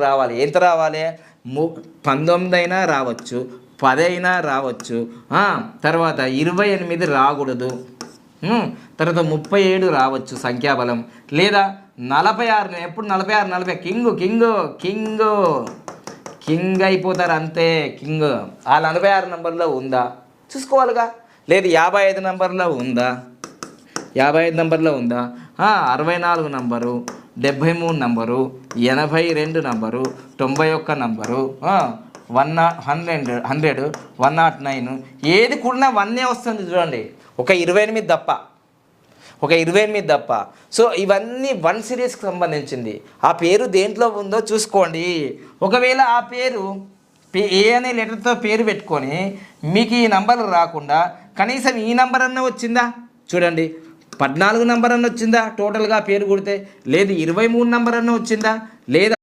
రావాలి. ఎంత రావాలి? 19 అయినా రావచ్చు, 10 అయినా రావచ్చు, తర్వాత 28 రాకూడదు, తర్వాత 37 రావచ్చు సంఖ్యాబలం, లేదా 46. ఎప్పుడు 46 40 కింగ్ అయిపోతారు అంతే. కింగ్ ఆ 46 నెంబర్లో ఉందా చూసుకోవాలిగా. లేదు 55 నెంబర్లో ఉందా, 55 నెంబర్లో ఉందా, 64 నంబరు, 73 నంబరు, 82 నంబరు, 91 నంబరు, 100, 109 ఏది కూడా 1 వస్తుంది చూడండి. ఒక 28 తప్ప. సో ఇవన్నీ 1 సిరీస్కి సంబంధించింది. ఆ పేరు దేంట్లో ఉందో చూసుకోండి. ఒకవేళ ఆ పేరు ఏ అనే లెటర్తో పేరు పెట్టుకొని మీకు ఈ నంబర్లు రాకుండా కనీసం ఈ నంబర్ అన్న వచ్చిందా చూడండి. 14 నంబర్ అన్న వచ్చిందా టోటల్గా పేరు కొడితే? లేదు 23 నంబర్ అన్న వచ్చిందా? లేదా